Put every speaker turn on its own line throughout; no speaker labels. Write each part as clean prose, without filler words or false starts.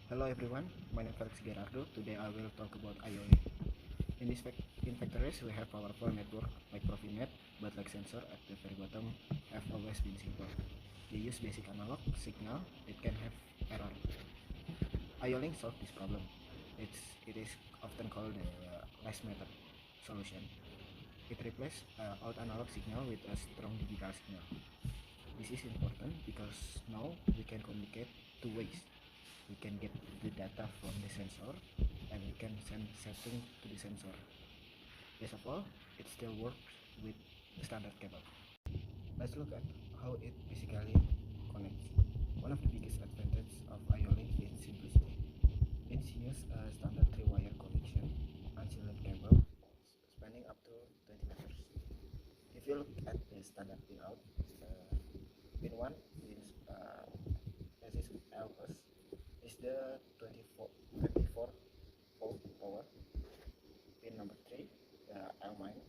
Hello everyone, my name is Felix Gerardo. Today I will talk about IoT. In factories we have powerful network like Profinet, but like sensor at the very bottom have always been simple. They use basic analog signal that can have error. IO-Link solves this problem. It is often called the last method solution. It replaces old analog signal with a strong digital signal. This is important because now we can communicate two ways. We can get the data from the sensor and we can send setting to the sensor. Best of all, it still works with the standard cable. Let's look at how it basically connects. One of the biggest advantages of IO-Link is simplicity. It uses a standard 3-wire connection, unshielded cable spanning up to 20 meters. If you look at the standard pin out, pin 1 is resist L plus is the 24 volt power. Pin number 3, the L minus,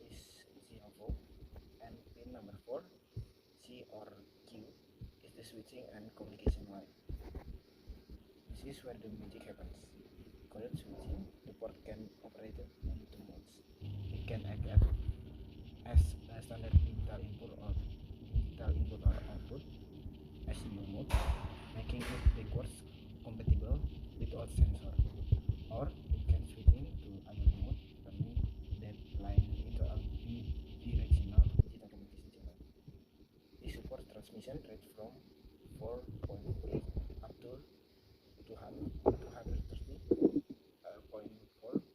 is 0 volt, and pin number 4, C or Q, is the switching and communication line. This is where the magic happens. Coded switching, the port can operate in two modes. It can act as a standard digital input or output, SCU mode, making it backwards compatible without sensor, or it can switch into IO mode, turning that line into a bidirectional digital communication channel. It supports transmission rate from 4.8 up to 230.4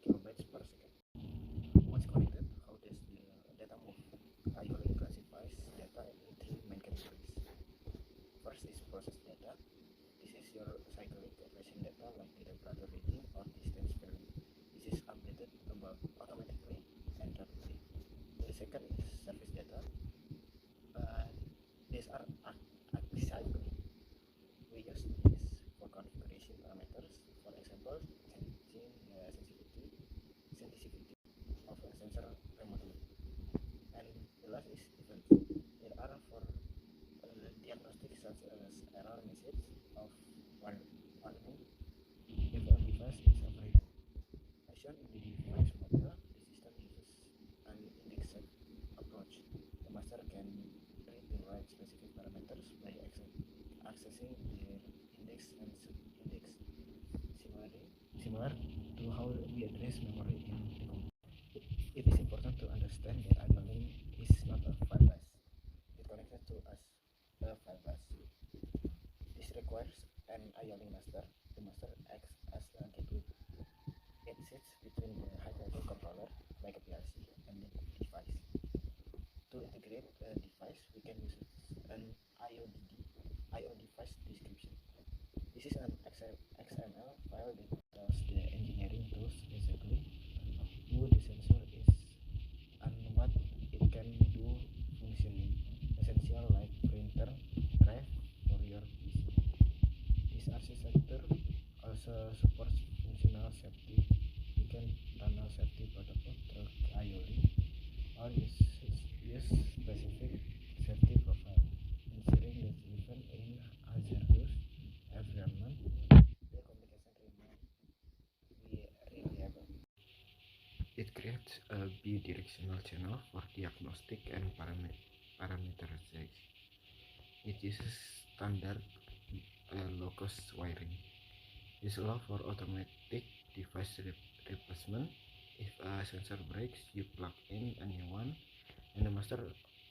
kilobytes per second. Once connected, how does the data move? IO-Link classifies data into three main categories. First is process data. This is your cyclic operation data like the temperature reading or distance bearing. This is updated automatically and rapidly. The second is service data. These are acyclic. We use this for configuration parameters, for example, changing the sensitivity of a sensor remotely. And the last is event. There are for diagnostic such as error message of warning if a device is operating. As shown in the device model, the system uses an indexed approach. The master can read the right specific parameters by accessing their index and subindex, similar to how we address memory in the computer. It is important to understand that IO-Link is not a file bus. It connects to us a file bus. This requires an IO-Link master. The master acts as a gateway. It sits between the high-level controller, like a PLC, and the device. To integrate a device, we can use an IO device description. This is an XML file that tells the engineering tools exactly who the sensor is and what it can do functioning, essential like printer, drive, or your PC. This architecture also supports functional safety. You can tunnel safety protocol through IO-Link or use specific safety profile, ensuring that even in hazardous environment, the communication remains reliable. It creates a bidirectional channel for diagnostic and parameterization. It uses standard low-cost wiring. This allows for automatic device replacement. If a sensor breaks, you plug in a new one, and the master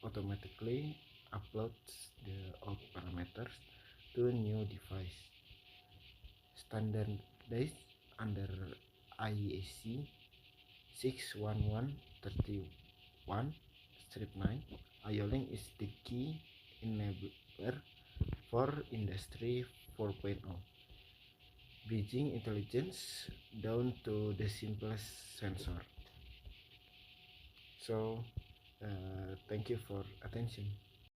automatically uploads the old parameters to a new device. Standardized under IEC 61131-9, IO-Link is the key enabler for Industry 4.0, bridging intelligence down to the simplest sensor. So, thank you for attention.